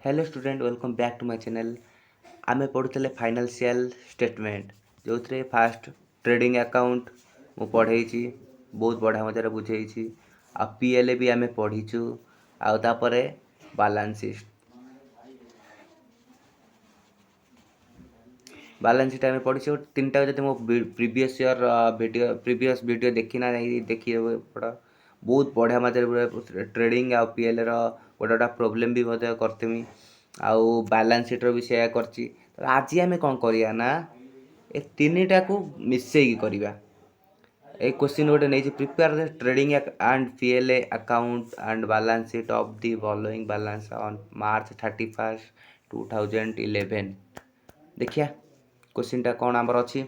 Hello student welcome back to my channel. आमे पढ़ुले financial statement जो थे फास्ट ट्रेडिंग अकाउंट मु पढ़े बहुत बढ़िया मजार बुझे आ पीएलए भी आमे पढ़ीचु आउे बैलेंस शीट आमे पढ़ी तीन टा जब मो प्रीवियस ईयर वीडियो देखी ना देखिए पड़ा बहुत बढ़िया मजार ट्रेडिंग आ पीएलए गोटे गोटे प्रोब्लेम भी करमी आउ बैलेंस शीट्र भी सेया करची। आज आम कौन करिया ना ए तीन टा को मिसेकी करिया। ए क्वेश्चन गोटे नहीं prepare the trading and PLA account and balance sheet of the following balance on March 31 2011। देखिया क्वेश्चन टा कौन आमर अच्छी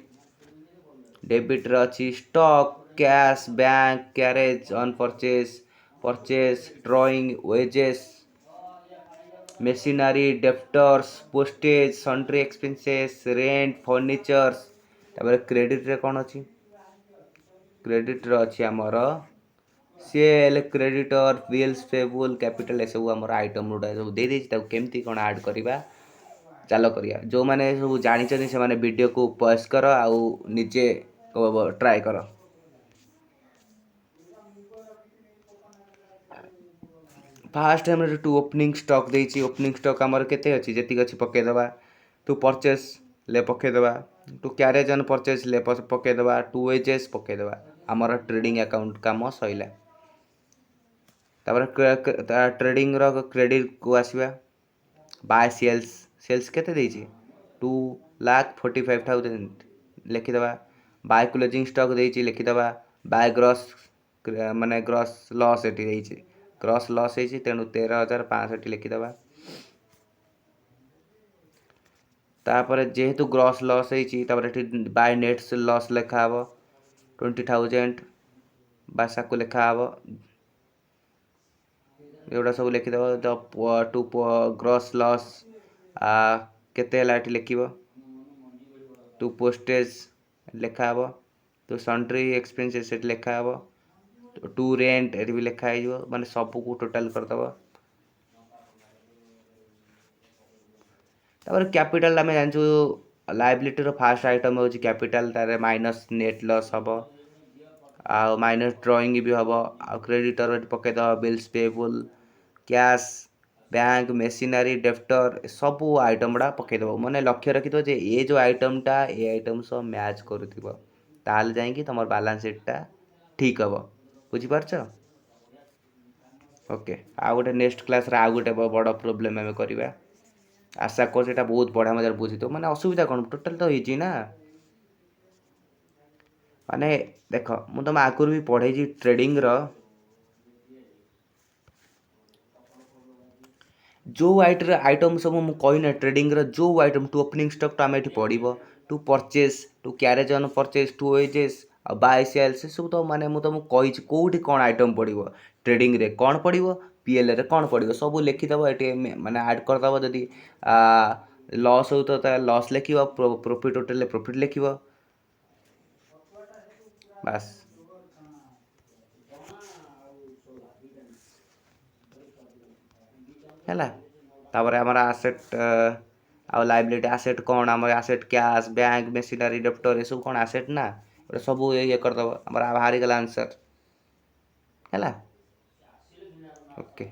डेबिट रे अच्छी stock cash bank carriage on purchase drawing wages machinery debtors postage sundry expenses rent furnitures. तापर credit रे कौन अच्छी क्रेडिट रे अच्छी आमर sale creditor bills payable capital सब आमर आइटम गुड़ा सब दे देछि केमती कौन ऐड करवा चलो करिया। जो माने सब जानी से माने वीडियो को पॉज कर आउ निजे ट्राई कर। First time to opening stock देछि ओपनिंग स्टॉक आमर केते अछि जेतिक अछि पके दबा टू परचेस ले पके दबा टू कैरेज ऑन परचेस ले पके दबा टू वेजेस पके दबा आमर ट्रेडिंग अकाउंट काम सइला। तापर ट्रेडिंग रो क्रेडिट को आसीबा बाय सेल्स केते देछि 2,45,000 लिखि दबा बाय क्लोजिंग स्टॉक देछि लिखि दबा बाय ग्रॉस माने ग्रॉस लॉस एटी देछि ग्रॉस लॉस है तेणु 13,500 लिखि दबा। तापर जेहेतु ग्रॉस लॉस है बाय नेट लॉस लिखा हम 20,000 बासा को लिखा हम एगुड़ा सब लिखिदेव टू ग्रॉस लॉस केते लिख टू पोस्टेज लिखा हम टू सन्ट्री एक्सपेंसेस लिखा हम टू रेंट ये भी लिखाई माने सब को टोटाल करदब। तापर कैपिटल आम जानचु लायबिलिटी रो फास्ट आइटम हो कैपिटल तारे माइनस नेट लॉस हम आ माइनस ड्रॉइंग भी हम आ क्रेडिटर पकेदब bills payable cash bank machinery debtor सब आइटम गुड़ा पकेदब मैंने लक्ष्य रखिद जे ये जो आइटमटा ये आइटम सब मैच करुव ताल जाइए तुम बैलेंस शीटा ठीक हम बुझीपारछ। ओके आ गोटे नेक्स्ट क्लास आ गोटे बड़ प्रोब्लेम आम करवा आशा कर सेटा बहुत बढ़िया मजार बुझी दो माने असुविधा कौन टोटाल तो इजी ना माने देख मु तुम आगुरी भी पढ़े ट्रेडिंग रो जो आइटम सब मुझे कहना ट्रेडिंग रो जो आइटम टू ओपनिंग स्टॉक तो आम ये पढ़ to purchase to carriage on purchase to wages by sale से सब तो माने मुझे तुमको कही कौटी कौन आइटम पड़ो ट्रेडिंग रे कौन पड़ो पीएल रे कौन पड़ो सब लिखिदेव ये माने ऐड करदेव जदि लॉस हो तो लॉस लिख प्रॉफिट होटल प्रॉफिट लिख बास। है आमर आसेट आ लायबिलिटी आसेट कौन आम asset cash bank machinery debtor ये सब कौन आसेट ना सब ये करदब आम बाहरी गला आंसर है। ओके।